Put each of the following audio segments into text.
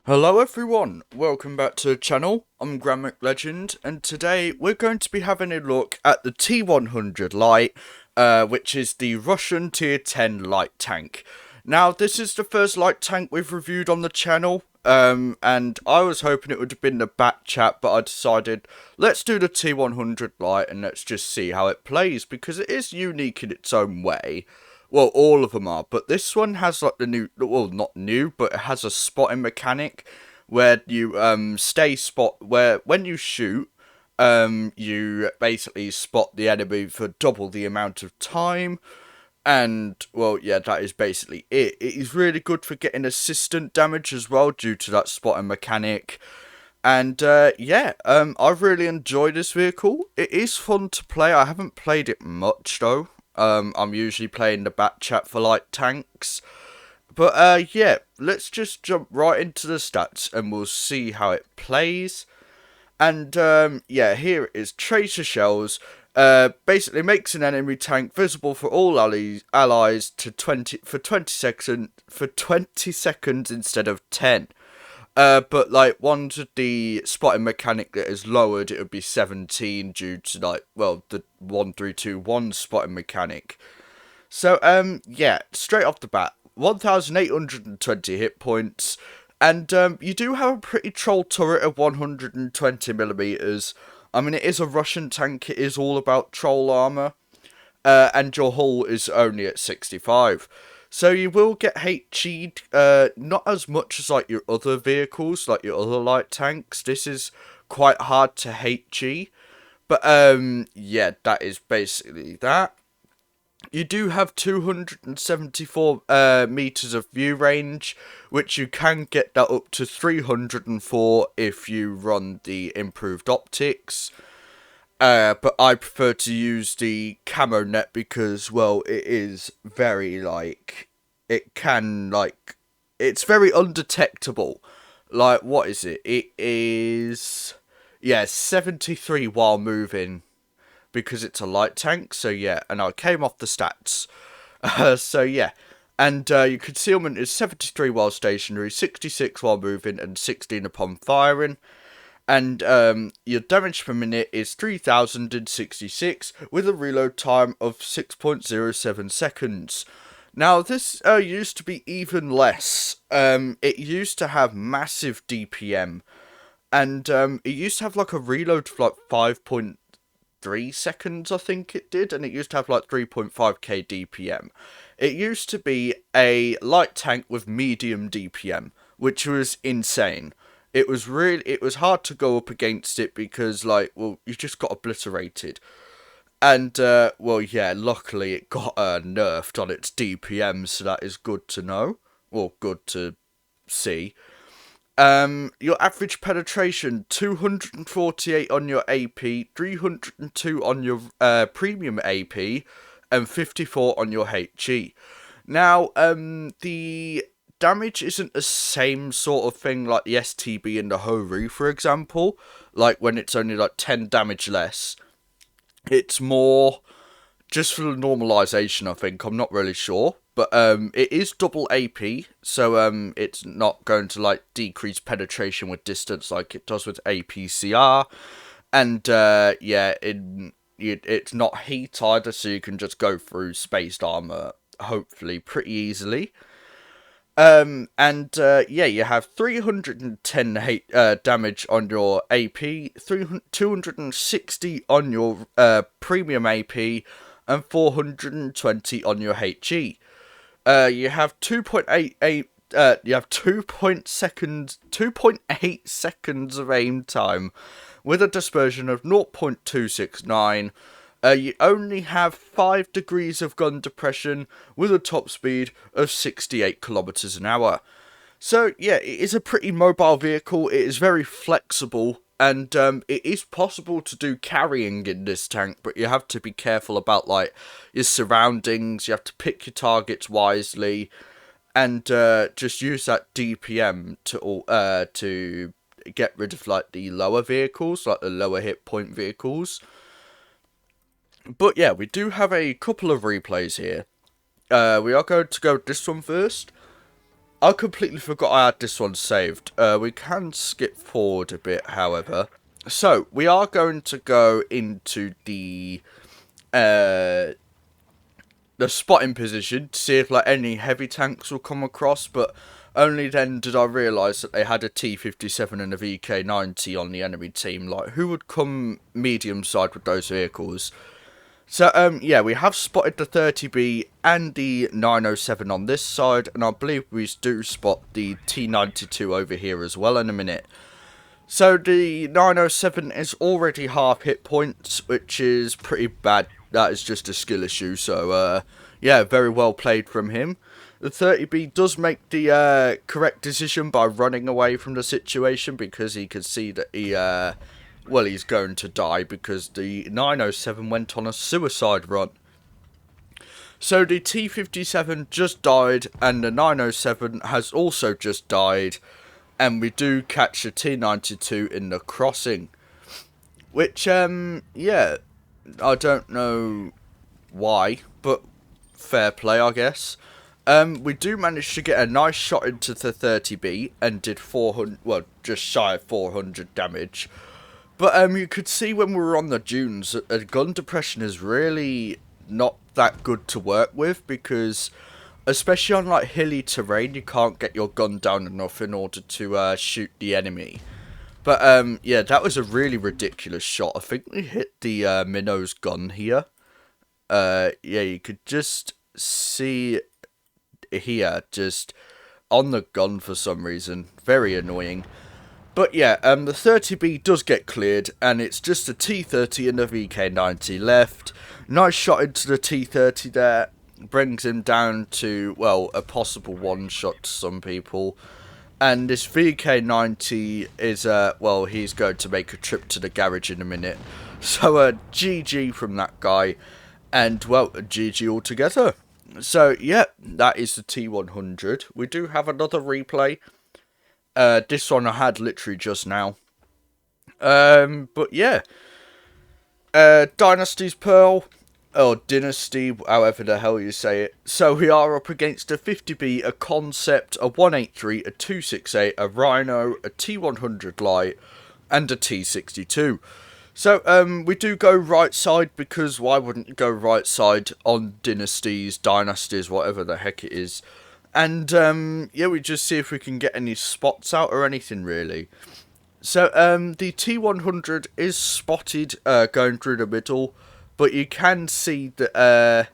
Hello everyone, welcome back to the channel. I'm GrandMcLegend, and today we're going to be having a look at the T-100 light, which is the Russian Tier 10 light tank. Now, this is the first light tank we've reviewed on the channel, and I was hoping it would have been the Bat Chat, but I decided, let's do the T-100 light and let's just see how it plays, because it is unique in its own way. Well, all of them are, but this one has like the new, well, not new, but it has a spotting mechanic where you stay spot, where when you shoot, you basically spot the enemy for double the amount of time. And, well, yeah, that is basically it. It is really good for getting assistant damage as well due to that spotting mechanic. And, I've really enjoyed this vehicle. It is fun to play. I haven't played it much, though. I'm usually playing the Bat Chat for light tanks. But, let's just jump right into the stats and we'll see how it plays. And, here it is. Tracer shells. Basically makes an enemy tank visible for all allies for 20 seconds instead of 10. But like once the spotting mechanic that is lowered, it would be 17 due to the 1321 spotting mechanic. So straight off the bat, 1,820 hit points, and you do have a pretty troll turret of 120mm. I mean, it is a Russian tank, it is all about troll armor, and your hull is only at 65. So you will get HE'd, not as much as like your other vehicles, like your other light tanks. This is quite hard to HE, but that is basically that. You do have 274 meters of view range, which you can get that up to 304 if you run the improved optics. But I prefer to use the camo net because, well, it is very, it's very undetectable. Like, what is it? It is, 73 while moving because it's a light tank, so yeah, and I came off the stats. And your concealment is 73 while stationary, 66 while moving, and 16 upon firing. And your damage per minute is 3,066 with a reload time of 6.07 seconds. Now, this used to be even less. It used to have massive DPM. And it used to have like a reload for like 5.3 seconds, I think it did. And it used to have like 3.5k DPM. It used to be a light tank with medium DPM, which was insane. It was hard to go up against it because, you just got obliterated. And, luckily it got nerfed on its DPM, so that is good to know. Well, good to see. Your average penetration, 248 on your AP, 302 on your premium AP, and 54 on your HE. Now, the damage isn't the same sort of thing like the STB and the Ho-Ri, for example. Like when it's only like 10 damage less. It's more just for the normalization, I think. I'm not really sure. But it is double AP, so it's not going to like decrease penetration with distance like it does with APCR. And it's not heat either, so you can just go through spaced armor hopefully pretty easily. You have 310 damage on your AP, 260 on your premium AP, and 420 on your HE. You have 2.8 seconds of aim time with a dispersion of 0.269. You only have 5 degrees of gun depression with a top speed of 68 kilometers an hour. So, yeah, it is a pretty mobile vehicle. It is very flexible, and it is possible to do carrying in this tank, but you have to be careful about, your surroundings. You have to pick your targets wisely, and just use that DPM to get rid of, the lower vehicles, the lower hit point vehicles. But yeah, we do have a couple of replays here. We are going to go with this one first. I completely forgot I had this one saved. We can skip forward a bit, however. So, we are going to go into uh, the spotting position to see if like any heavy tanks will come across, but only then did I realise that they had a T-57 and a VK-90 on the enemy team. Like, who would come medium side with those vehicles? So, yeah, we have spotted the 30B and the 907 on this side, and I believe we do spot the T-92 over here as well in a minute. So, the 907 is already half hit points, which is pretty bad. That is just a skill issue, so, yeah, very well played from him. The 30B does make the correct decision by running away from the situation, because he could see that he's going to die because the 907 went on a suicide run. So the T-57 just died, and the 907 has also just died, and we do catch the T-92 in the crossing. Which, yeah, I don't know why, but fair play, I guess. We do manage to get a nice shot into the 30B and did 400, well, just shy of 400 damage. But you could see when we were on the dunes that gun depression is really not that good to work with, because especially on like hilly terrain, you can't get your gun down enough in order to shoot the enemy. But yeah, that was a really ridiculous shot. I think we hit the minnow's gun here. Yeah, you could just see here, just on the gun for some reason. Very annoying. But yeah, the 30B does get cleared, and it's just a T-30 and a VK-90 left. Nice shot into the T-30 there. Brings him down to, well, a possible one-shot to some people. And this VK-90 is, well, he's going to make a trip to the garage in a minute. So, GG from that guy. And, well, GG altogether. So, yeah, that is the T-100. We do have another replay. This one I had literally just now. But yeah. Dynasty's Pearl. Or Dynasty, however the hell you say it. So we are up against a 50B, a Concept, a 183, a 268, a Rhino, a T-100 Light, and a T-62. So, we do go right side, because why wouldn't you go right side on Dynasties, whatever the heck it is. And, yeah, we just see if we can get any spots out or anything, really. So, the T-100 is spotted, going through the middle, but you can see that,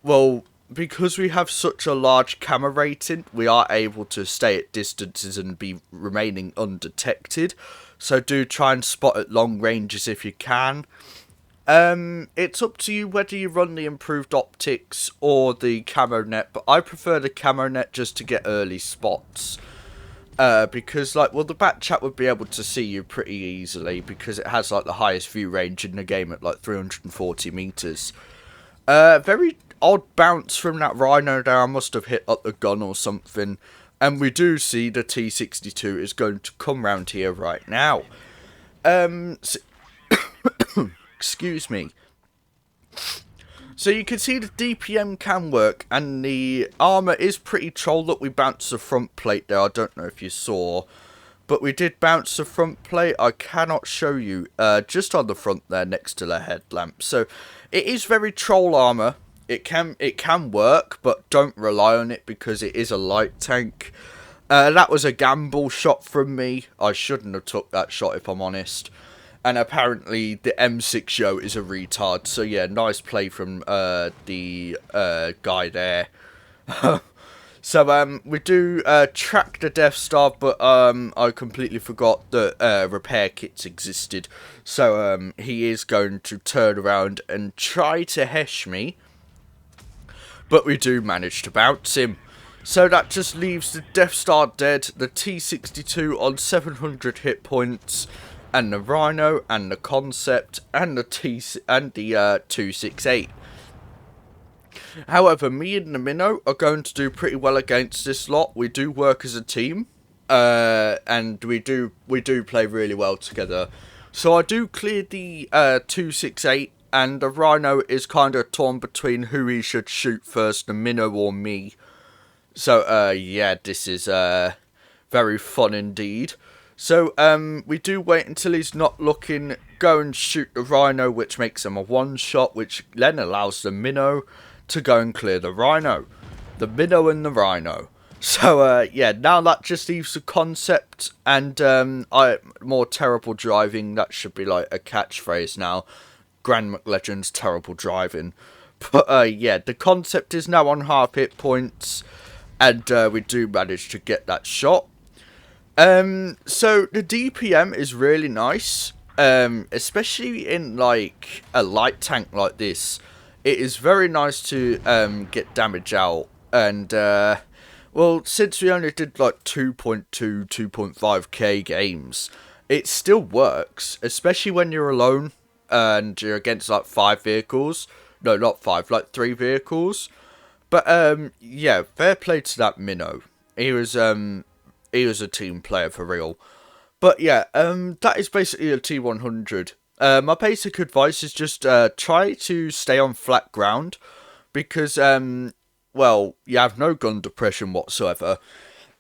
well, because we have such a large camera rating, we are able to stay at distances and be remaining undetected. So do try and spot at long ranges if you can. It's up to you whether you run the improved optics or the camo net, but I prefer the camo net just to get early spots. Because, like, well, the back chat would be able to see you pretty easily, because it has, like, the highest view range in the game at, like, 340 meters. Very odd bounce from that Rhino there. I must have hit up the gun or something. And we do see the T-62 is going to come round here right now. So excuse me. So you can see the DPM can work, and the armour is pretty troll. Look, we bounced the front plate there. I don't know if you saw, but we did bounce the front plate. I cannot show you, just on the front there next to the headlamp. So it is very troll armour. It can work, but don't rely on it, because it is a light tank. That was a gamble shot from me. I shouldn't have took that shot, if I'm honest. And apparently the M6 Yo is a retard. So yeah, nice play from the guy there. So we do track the Death Star, but I completely forgot that repair kits existed. So he is going to turn around and try to hesh me. But we do manage to bounce him. So that just leaves the Death Star dead, the T-62 on 700 hit points, and the Rhino, and the Concept, and the 268. However, me and the Minnow are going to do pretty well against this lot. We do work as a team, and we do play really well together. So I do clear the 268, and the Rhino is kind of torn between who he should shoot first, the Minnow or me. So, yeah, this is, very fun indeed. So, we do wait until he's not looking, go and shoot the rhino, which makes him a one-shot, which then allows the minnow to go and clear the rhino. The minnow and the rhino. So, yeah, now that just leaves the concept, and, more terrible driving, that should be like a catchphrase now. Grand McLegend's terrible driving. But, yeah, the concept is now on half hit points, and, we do manage to get that shot. So the DPM is really nice, especially in, like, a light tank like this. It is very nice to, get damage out, and, well, since we only did, like, 2.5k games, it still works, especially when you're alone, and you're against, like, 5 vehicles. No, not 5, like, 3 vehicles. But, yeah, fair play to that minnow. He was a team player for real. But yeah, that is basically a T-100. My basic advice is just try to stay on flat ground, because well, you have no gun depression whatsoever,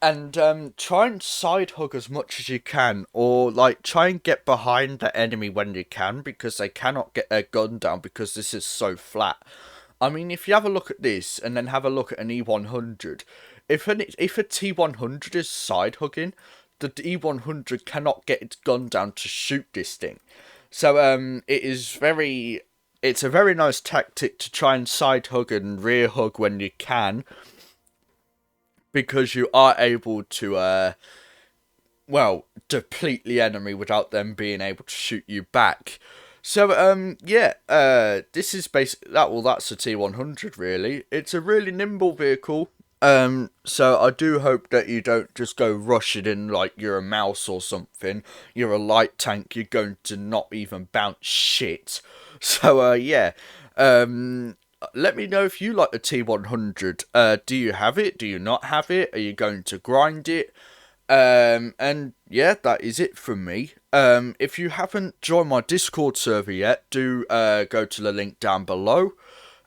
and try and side hug as much as you can, or like try and get behind the enemy when you can, because they cannot get their gun down because this is so flat. I mean, if you have a look at this and then have a look at an E100, if a T100 is side hugging, the E100 cannot get its gun down to shoot this thing. So it's a very nice tactic to try and side hug and rear hug when you can, because you are able to well, deplete the enemy without them being able to shoot you back. So, yeah, this is basically that. Well, that's a T100, really. It's a really nimble vehicle. So I do hope that you don't just go rushing in like you're a mouse or something. You're a light tank, you're going to not even bounce shit. So, yeah, let me know if you like the T100. Do you have it? Do you not have it? Are you going to grind it? And yeah, that is it from me. If you haven't joined my Discord server yet, do go to the link down below.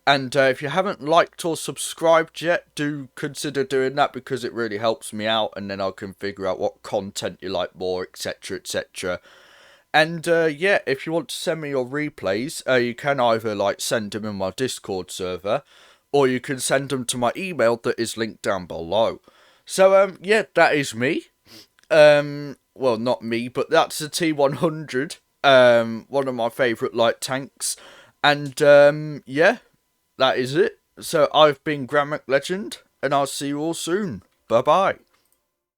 And if you haven't liked or subscribed yet, do consider doing that, because it really helps me out, and then I can figure out what content you like more, etc, etc. And yeah, if you want to send me your replays, you can either like send them in my Discord server, or you can send them to my email that is linked down below. So yeah, that is me. Well, not me, but that's the T100, one of my favourite light tanks, and, yeah, that is it. So, I've been Grand McLegend, and I'll see you all soon. Bye-bye.